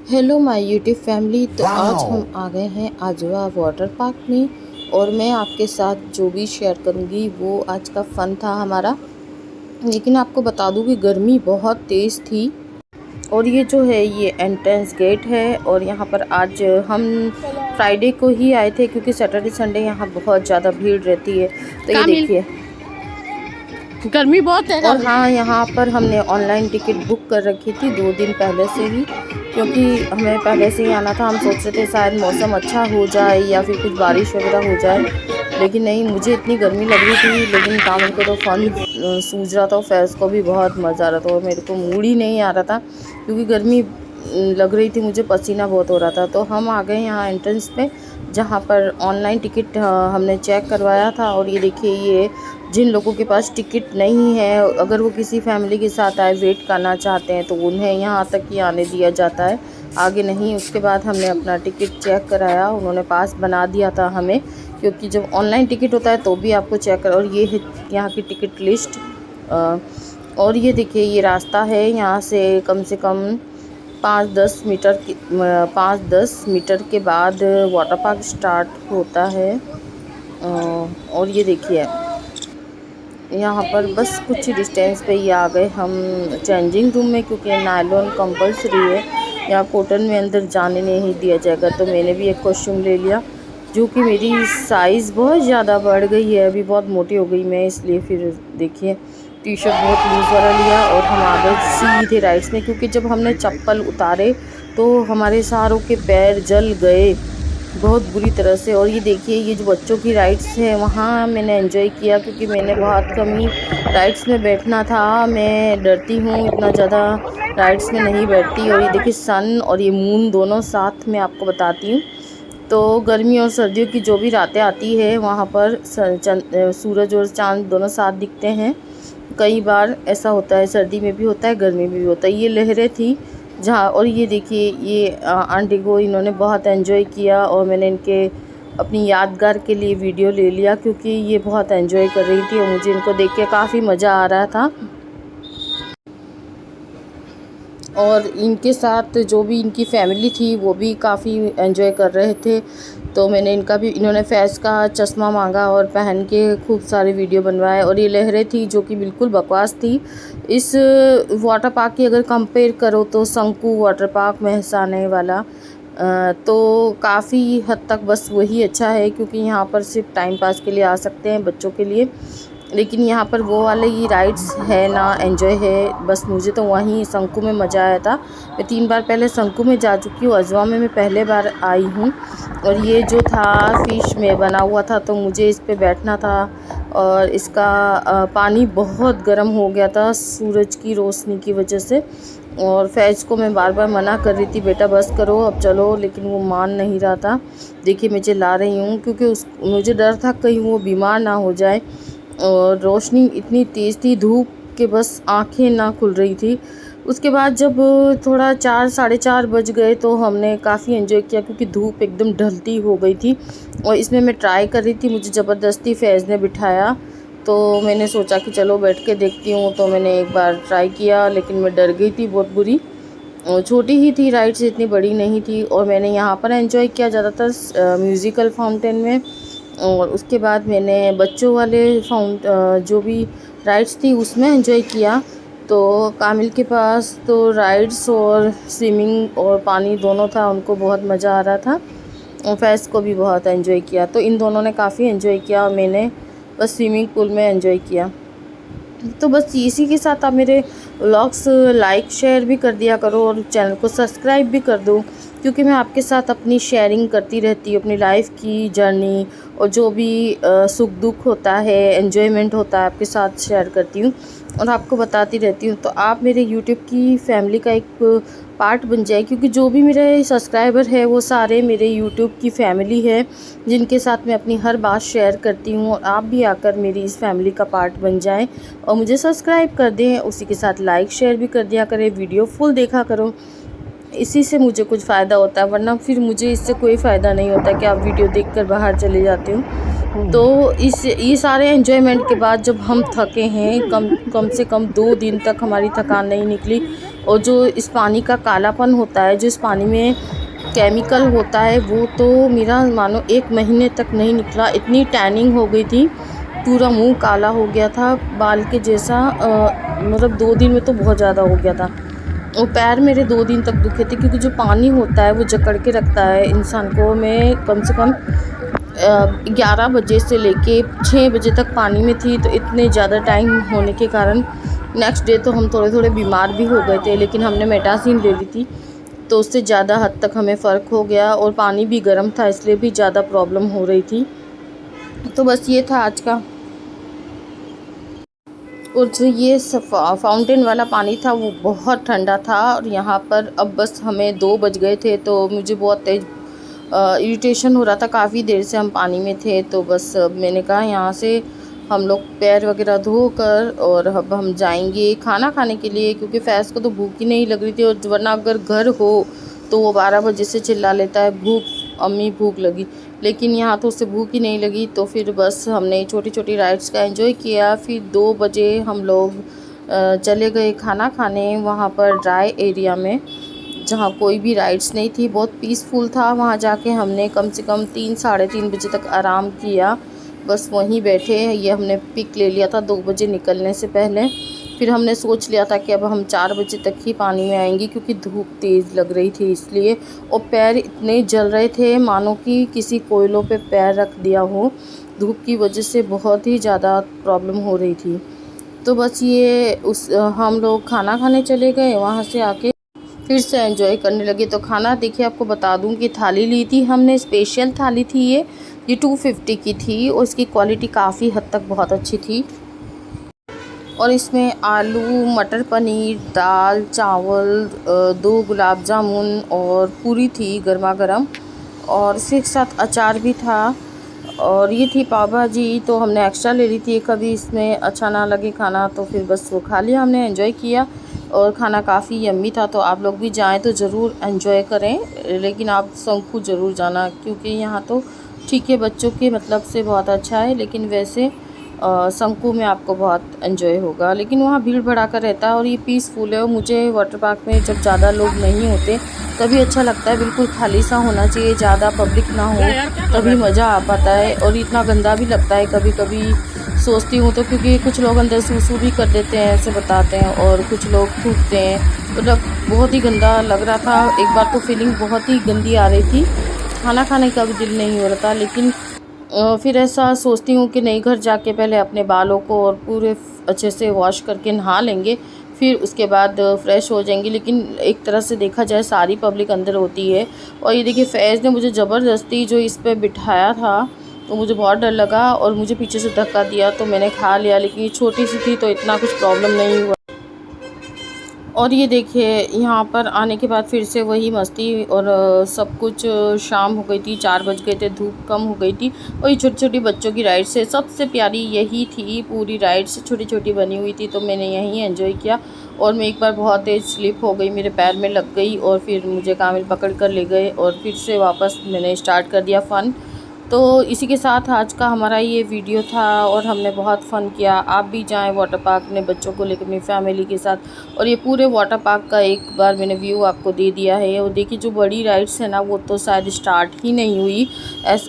Hello my YouTube family. तो आज हम आ गए हैं आजवा वाटर पार्क में और मैं आपके साथ जो भी शेयर करूंगी वो आज का फ़न था हमारा। लेकिन आपको बता दूं कि गर्मी बहुत तेज़ थी और ये जो है ये एंट्रेंस गेट है। और यहाँ पर आज हम फ्राइडे को ही आए थे क्योंकि सैटरडे संडे यहाँ बहुत ज़्यादा भीड़ रहती है। तो ये कामिल देखिए, गर्मी बहुत है और कामिल। हाँ, यहाँ पर हमने ऑनलाइन टिकट बुक कर रखी थी 2 दिन पहले से ही, क्योंकि हमें पहले से ही आना था। हम सोच रहे थे शायद मौसम अच्छा हो जाए या फिर कुछ बारिश वगैरह हो जाए, लेकिन नहीं, मुझे इतनी गर्मी लग रही थी। लेकिन कामिल को तो फ़न सूझ रहा था, फैज़ को भी बहुत मज़ा आ रहा था और मेरे को मूड ही नहीं आ रहा था क्योंकि गर्मी लग रही थी, मुझे पसीना बहुत हो रहा था। तो हम आ गए यहाँ एंट्रेंस पे जहाँ पर ऑनलाइन टिकट हमने चेक करवाया था। और ये देखिए, ये जिन लोगों के पास टिकट नहीं है, अगर वो किसी फैमिली के साथ आए, वेट करना चाहते हैं, तो उन्हें यहाँ तक ही आने दिया जाता है, आगे नहीं। उसके बाद हमने अपना टिकट चेक कराया, उन्होंने पास बना दिया था हमें, क्योंकि जब ऑनलाइन टिकट होता है तो भी आपको चेक कर। और ये है यहाँ की टिकट लिस्ट। और ये देखिए, ये रास्ता है, यहाँ से कम 5-10 मीटर के बाद वाटर पार्क स्टार्ट होता है। और ये देखिए, यहाँ पर बस कुछ डिस्टेंस पे ही आ गए हम चेंजिंग रूम में, क्योंकि नायलॉन कंपलसरी है, या कॉटन में अंदर जाने नहीं दिया जाएगा। तो मैंने भी एक कॉस्ट्यूम ले लिया, जो कि मेरी साइज़ बहुत ज़्यादा बढ़ गई है, अभी बहुत मोटी हो गई मैं, इसलिए फिर देखिए टी शर्ट बहुत लूज़ वाला लिया और हम आ गए सीधे राइड्स में। क्योंकि जब हमने चप्पल उतारे तो हमारे सारों के पैर जल गए बहुत बुरी तरह से। और ये देखिए, ये जो बच्चों की राइड्स है वहाँ मैंने एंजॉय किया, क्योंकि मैंने बहुत कम ही राइड्स में बैठना था। मैं डरती हूँ, इतना ज़्यादा राइड्स में नहीं बैठती। और ये देखिए, सन और ये मून दोनों साथ में आपको बताती हूँ। तो गर्मी और सर्दियों की जो भी रातें आती है वहाँ पर सूरज और चाँद दोनों साथ दिखते हैं। कई बार ऐसा होता है, सर्दी में भी होता है, गर्मी में भी होता है। ये लहरें थी जहाँ। और ये देखिए, ये आंटी को इन्होंने बहुत एंजॉय किया और मैंने इनके अपनी यादगार के लिए वीडियो ले लिया, क्योंकि ये बहुत एंजॉय कर रही थी और मुझे इनको देख के काफ़ी मज़ा आ रहा था। और इनके साथ जो भी इनकी फैमिली थी वो भी काफ़ी एंजॉय कर रहे थे। तो मैंने इनका भी, इन्होंने फैज़ का चश्मा मांगा और पहन के खूब सारे वीडियो बनवाए। और ये लहरें थी जो कि बिल्कुल बकवास थी। इस वाटर पार्क की अगर कंपेयर करो तो शंकु वाटर पार्क महसाने वाला, तो काफ़ी हद तक बस वही अच्छा है, क्योंकि यहाँ पर सिर्फ टाइम पास के लिए आ सकते हैं बच्चों के लिए। लेकिन यहाँ पर वो वाले ही राइड्स है ना, एंजॉय है। बस मुझे तो वहीं शंकु में मज़ा आया था। मैं 3 बार पहले शंकु में जा चुकी हूँ, अजवा में मैं पहले बार आई हूँ। और ये जो था फ़िश में बना हुआ था, तो मुझे इस पे बैठना था। और इसका पानी बहुत गर्म हो गया था सूरज की रोशनी की वजह से। और फैज़ को मैं बार बार मना कर रही थी, बेटा बस करो अब चलो, लेकिन वो मान नहीं रहा था। देखिए, मैं चिल्ला रही हूँ क्योंकि मुझे डर था कहीं वो बीमार ना हो जाए। और रोशनी इतनी तेज़ थी, धूप के बस आंखें ना खुल रही थी। उसके बाद जब थोड़ा 4-4:30 बज गए तो हमने काफ़ी एंजॉय किया, क्योंकि धूप एकदम ढलती हो गई थी। और इसमें मैं ट्राई कर रही थी, मुझे ज़बरदस्ती फैज़ ने बिठाया, तो मैंने सोचा कि चलो बैठ के देखती हूँ। तो मैंने एक बार ट्राई किया, लेकिन मैं डर गई थी बहुत बुरी। छोटी ही थी राइड्स, इतनी बड़ी नहीं थी। और मैंने यहाँ पर एंजॉय किया ज़्यादातर म्यूज़िकल फाउंटेन में। और उसके बाद मैंने बच्चों वाले जो भी राइड्स थी उसमें एंजॉय किया। तो कामिल के पास तो राइड्स और स्विमिंग और पानी दोनों था, उनको बहुत मज़ा आ रहा था। और फैज़ को भी बहुत एंजॉय किया, तो इन दोनों ने काफ़ी एंजॉय किया और मैंने बस स्विमिंग पूल में एंजॉय किया। तो बस इसी के साथ आप मेरे व्लॉग्स लाइक शेयर भी कर दिया करो और चैनल को सब्सक्राइब भी कर दो, क्योंकि मैं आपके साथ अपनी शेयरिंग करती रहती हूँ, अपनी लाइफ की जर्नी और जो भी सुख दुख होता है, एन्जॉयमेंट होता है, आपके साथ शेयर करती हूँ और आपको बताती रहती हूँ। तो आप मेरे यूट्यूब की फैमिली का एक पार्ट बन जाए, क्योंकि जो भी मेरे सब्सक्राइबर है वो सारे मेरे यूट्यूब की फैमिली है, जिनके साथ मैं अपनी हर बात शेयर करती हूँ। और आप भी आकर मेरी इस फैमिली का पार्ट बन जाएं और मुझे सब्सक्राइब कर दें, उसी के साथ लाइक शेयर भी कर दिया करें, वीडियो फुल देखा करो। इसी से मुझे कुछ फ़ायदा होता है, वरना फिर मुझे इससे कोई फ़ायदा नहीं होता कि आप वीडियो देखकर बाहर चले जाते हो। तो ये सारे एंजॉयमेंट के बाद जब हम थके हैं, कम से कम 2 दिन तक हमारी थकान नहीं निकली, और जो इस पानी का कालापन होता है, जो इस पानी में केमिकल होता है, वो तो मेरा मानो 1 महीने तक नहीं निकला। इतनी टैनिंग हो गई थी, पूरा मुंह काला हो गया था बाल के जैसा। मतलब 2 दिन में तो बहुत ज़्यादा हो गया था। और पैर मेरे 2 दिन तक दुखे थे, क्योंकि जो पानी होता है वो जकड़ के रखता है इंसान को। मैं कम से कम 11 बजे से लेके 6 बजे तक पानी में थी, तो इतने ज़्यादा टाइम होने के कारण नेक्स्ट डे तो हम थोड़े बीमार भी हो गए थे, लेकिन हमने मेटासिन ले ली थी, तो उससे ज़्यादा हद तक हमें फ़र्क हो गया। और पानी भी गर्म था, इसलिए भी ज़्यादा प्रॉब्लम हो रही थी। तो बस ये था आज का। और जो ये फाउंटेन वाला पानी था वो बहुत ठंडा था। और यहाँ पर अब बस हमें 2 बज गए थे, तो मुझे बहुत तेज़ इरिटेशन हो रहा था। काफ़ी देर से हम पानी में थे, तो बस मैंने कहा यहाँ से हम लोग पैर वगैरह धोकर और अब हम जाएंगे खाना खाने के लिए, क्योंकि फैज़ को तो भूख ही नहीं लग रही थी। और वरना अगर घर हो तो वो 12 बजे से चिल्ला लेता है, भूख अम्मी भूख लगी। लेकिन यहाँ तो उससे भूख ही नहीं लगी, तो फिर बस हमने छोटी छोटी राइड्स का एंजॉय किया। फिर 2 बजे हम लोग चले गए खाना खाने वहाँ पर ड्राई एरिया में, जहाँ कोई भी राइड्स नहीं थी। बहुत पीसफुल था। वहाँ जाके हमने कम से कम 3 साढ़े 3 बजे तक आराम किया, बस वहीं बैठे। ये हमने पिक ले लिया था 2 बजे निकलने से पहले। फिर हमने सोच लिया था कि अब हम 4 बजे तक ही पानी में आएंगे, क्योंकि धूप तेज़ लग रही थी इसलिए। और पैर इतने जल रहे थे मानो कि किसी कोयलों पे पैर रख दिया हो। धूप की वजह से बहुत ही ज़्यादा प्रॉब्लम हो रही थी। तो बस ये हम लोग खाना खाने चले गए, वहाँ से आके फिर से एंजॉय करने लगे। तो खाना देखिए, आपको बता दूं कि थाली ली थी हमने, स्पेशल थाली थी ये 250 की थी, और इसकी क्वालिटी काफ़ी हद तक बहुत अच्छी थी। और इसमें आलू मटर पनीर, दाल चावल, 2 गुलाब जामुन और पूरी थी गर्मा गर्म, और इसके साथ अचार भी था। और ये थी पाव भाजी, तो हमने एक्स्ट्रा ले ली थी। कभी इसमें अच्छा ना लगे खाना तो फिर बस वो खा लिया हमने, एंजॉय किया। और खाना काफ़ी यम्मी था। तो आप लोग भी जाएं तो ज़रूर एंजॉय करें, लेकिन आप शंकु ज़रूर जाना, क्योंकि यहाँ तो ठीक है बच्चों के मतलब से बहुत अच्छा है, लेकिन वैसे शंकु में आपको बहुत एंजॉय होगा। लेकिन वहाँ भीड़ भड़ाका रहता है और ये पीसफुल है। और मुझे वाटर पार्क में जब ज़्यादा लोग नहीं होते तभी अच्छा लगता है, बिल्कुल खाली सा होना चाहिए, ज़्यादा पब्लिक ना हो, तभी मज़ा आ पाता है। और इतना गंदा भी लगता है कभी कभी, सोचती हूँ तो, क्योंकि कुछ लोग अंदर सूसू भी कर देते हैं, ऐसे बताते हैं, और कुछ लोग थूकते हैं। मतलब बहुत ही गंदा लग रहा था। एक बार तो फीलिंग बहुत ही गंदी आ रही थी, खाना खाने का भी दिल नहीं हो रहा था। लेकिन फिर ऐसा सोचती हूँ कि नहीं, घर जाके पहले अपने बालों को और पूरे अच्छे से वॉश करके नहा लेंगे, फिर उसके बाद फ्रेश हो जाएंगे। लेकिन एक तरह से देखा जाए सारी पब्लिक अंदर होती है। और ये देखिए, फैज़ ने मुझे ज़बरदस्ती जो इस पर बिठाया था, तो मुझे बहुत डर लगा और मुझे पीछे से धक्का दिया, तो मैंने खा लिया। लेकिन ये छोटी सी थी तो इतना कुछ प्रॉब्लम नहीं हुआ। और ये देखिए, यहाँ पर आने के बाद फिर से वही मस्ती, और सब कुछ शाम हो गई थी, 4 बज गए थे, धूप कम हो गई थी। और ये छोटी छोटी बच्चों की राइड्स है, सबसे प्यारी यही थी। पूरी राइड्स छोटी छोटी बनी हुई थी, तो मैंने यहीं एंजॉय किया। और मैं एक बार बहुत तेज़ स्लिप हो गई, मेरे पैर में लग गई, और फिर मुझे कामिल पकड़ कर ले गए, और फिर से वापस मैंने स्टार्ट कर दिया फ़न। तो इसी के साथ आज का हमारा ये वीडियो था, और हमने बहुत फ़न किया। आप भी जाएं वाटर पार्क में बच्चों को लेकर अपनी फैमिली के साथ। और ये पूरे वाटर पार्क का एक बार मैंने व्यू आपको दे दिया है। और देखिए, जो बड़ी राइड्स है ना, वो तो शायद स्टार्ट ही नहीं हुई।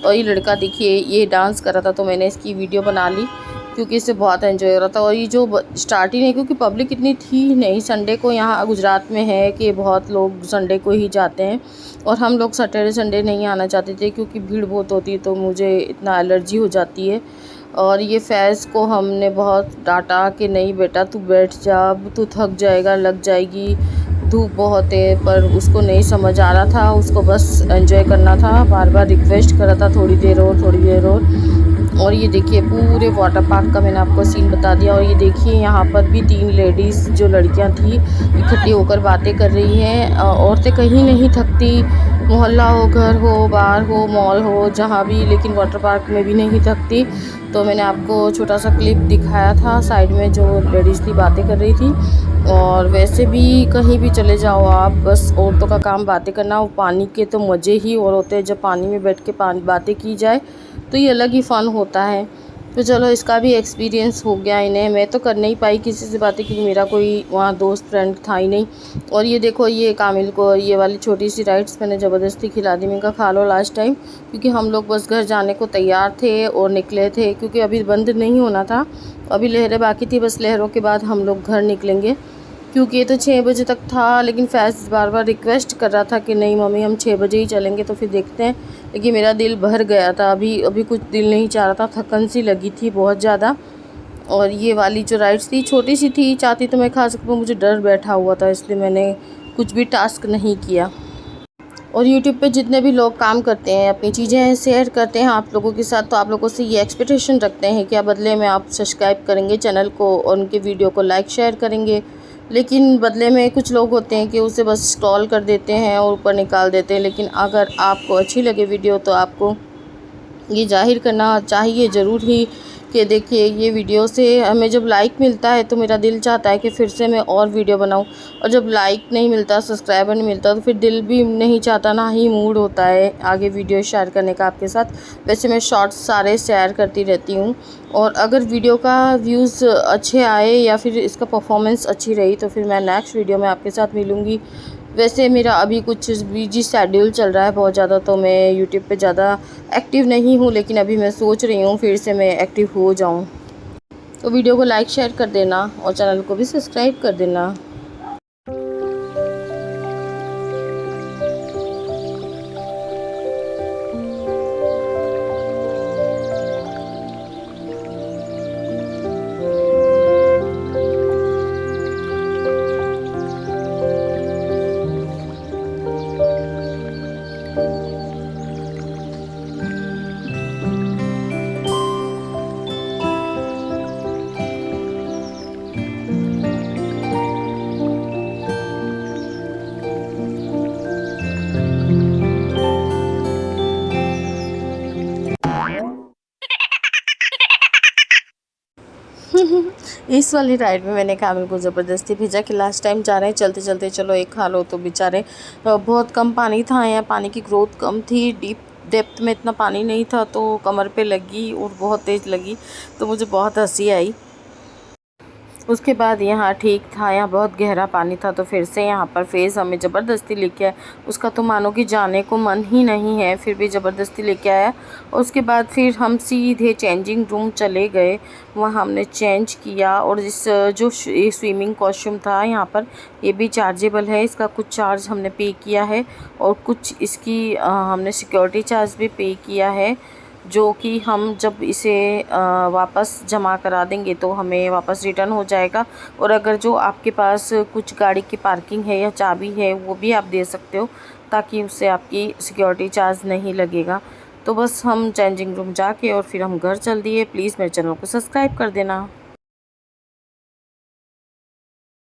और ये लड़का देखिए, ये डांस कर रहा था, तो मैंने इसकी वीडियो बना ली, क्योंकि इससे बहुत एंजॉय हो रहा था। और ये जो स्टार्ट ही नहीं, क्योंकि पब्लिक इतनी थी नहीं। संडे को यहाँ गुजरात में है कि बहुत लोग संडे को ही जाते हैं, और हम लोग सैटरडे संडे नहीं आना चाहते थे, क्योंकि भीड़ बहुत होती है, तो मुझे इतना एलर्जी हो जाती है। और ये फैज़ को हमने बहुत डांटा कि नहीं बेटा तू बैठ जा, तू थक जाएगा, लग जाएगी, धूप बहुत है। पर उसको नहीं समझ आ रहा था, उसको बस एंजॉय करना था। बार बार रिक्वेस्ट कर रहा था, थोड़ी देर और, थोड़ी देर और ये देखिए, पूरे वाटर पार्क का मैंने आपको सीन बता दिया। और ये देखिए, यहाँ पर भी 3 लेडीज़ जो लड़कियाँ थी इकट्ठी होकर बातें कर रही हैं। औरतें कहीं नहीं थकती, मोहल्ला हो, घर हो, बार हो, मॉल हो, जहाँ भी, लेकिन वाटर पार्क में भी नहीं थकती। तो मैंने आपको छोटा सा क्लिप दिखाया था, साइड में जो लेडीज़ थी बातें कर रही थी। और वैसे भी कहीं भी चले जाओ आप, बस औरतों का काम बातें करना। वो पानी के तो मज़े ही और होते हैं, जब पानी में बैठ के बातें की जाए तो ये अलग ही फ़न होता है। तो चलो इसका भी एक्सपीरियंस हो गया इन्हें। मैं तो कर नहीं पाई किसी से बातें क्योंकि मेरा कोई वहाँ दोस्त फ्रेंड था ही नहीं। और ये देखो ये कामिल को ये वाली छोटी सी राइड्स मैंने ज़बरदस्ती खिला दी। मैंने कहा खा लो लास्ट टाइम, क्योंकि हम लोग बस घर जाने को तैयार थे और निकले थे, क्योंकि अभी बंद नहीं होना था, अभी लहरें बाकी थी, बस लहरों के बाद हम लोग घर निकलेंगे। क्योंकि ये तो 6 बजे तक था, लेकिन फैज़ बार बार रिक्वेस्ट कर रहा था कि नहीं मम्मी हम 6 बजे ही चलेंगे। तो फिर देखते हैं, लेकिन मेरा दिल भर गया था, अभी कुछ दिल नहीं चाह रहा था, थकन सी लगी थी बहुत ज़्यादा। और ये वाली जो राइड्स थी छोटी सी थी, चाहती तो मैं खा सकती हूँ, मुझे डर बैठा हुआ था, इसलिए मैंने कुछ भी टास्क नहीं किया। और यूट्यूब पे जितने भी लोग काम करते हैं, अपनी चीज़ें शेयर करते हैं आप लोगों के साथ, तो आप लोगों से ये एक्सपेक्टेशन रखते हैं कि बदले में आप सब्सक्राइब करेंगे चैनल को और उनके वीडियो को लाइक शेयर करेंगे। लेकिन बदले में कुछ लोग होते हैं कि उसे बस स्क्रॉल कर देते हैं और ऊपर निकाल देते हैं। लेकिन अगर आपको अच्छी लगे वीडियो तो आपको ये ज़ाहिर करना चाहिए ज़रूर ही कि देखिए ये वीडियो से हमें जब लाइक मिलता है तो मेरा दिल चाहता है कि फिर से मैं और वीडियो बनाऊं, और जब लाइक नहीं मिलता, सब्सक्राइबर नहीं मिलता, तो फिर दिल भी नहीं चाहता, ना ही मूड होता है आगे वीडियो शेयर करने का आपके साथ। वैसे मैं शॉर्ट्स सारे शेयर करती रहती हूँ, और अगर वीडियो का व्यूज़ अच्छे आए या फिर इसका परफॉर्मेंस अच्छी रही तो फिर मैं नेक्स्ट वीडियो में आपके साथ मिलूँगी। वैसे मेरा अभी कुछ बिजी शेड्यूल चल रहा है बहुत ज़्यादा, तो मैं यूट्यूब पे ज़्यादा एक्टिव नहीं हूँ, लेकिन अभी मैं सोच रही हूँ फिर से मैं एक्टिव हो जाऊँ। तो वीडियो को लाइक शेयर कर देना और चैनल को भी सब्सक्राइब कर देना। इस वाली राइड में मैंने कामिल को ज़बरदस्ती भेजा कि लास्ट टाइम जा रहे हैं, चलते चलते चलो एक खा लो। तो बेचारे बहुत कम पानी था, यहाँ पानी की ग्रोथ कम थी, डेप्थ में इतना पानी नहीं था, तो कमर पे लगी और बहुत तेज़ लगी, तो मुझे बहुत हंसी आई। उसके बाद यहाँ ठीक था, यहाँ बहुत गहरा पानी था, तो फिर से यहाँ पर फेज़ हमें ज़बरदस्ती लेके आया। उसका तो मानो कि जाने को मन ही नहीं है, फिर भी ज़बरदस्ती लेके आया। और उसके बाद फिर हम सीधे चेंजिंग रूम चले गए, वहाँ हमने चेंज किया। और इस जो स्विमिंग कॉस्ट्यूम था यहाँ पर, ये भी चार्जेबल है, इसका कुछ चार्ज हमने पे किया है, और कुछ इसकी हमने सिक्योरिटी चार्ज भी पे किया है, जो कि हम जब इसे वापस जमा करा देंगे तो हमें वापस रिटर्न हो जाएगा। और अगर जो आपके पास कुछ गाड़ी की पार्किंग है या चाबी है वो भी आप दे सकते हो, ताकि उससे आपकी सिक्योरिटी चार्ज नहीं लगेगा। तो बस हम चेंजिंग रूम जाके और फिर हम घर चल दिए। प्लीज़ मेरे चैनल को सब्सक्राइब कर देना।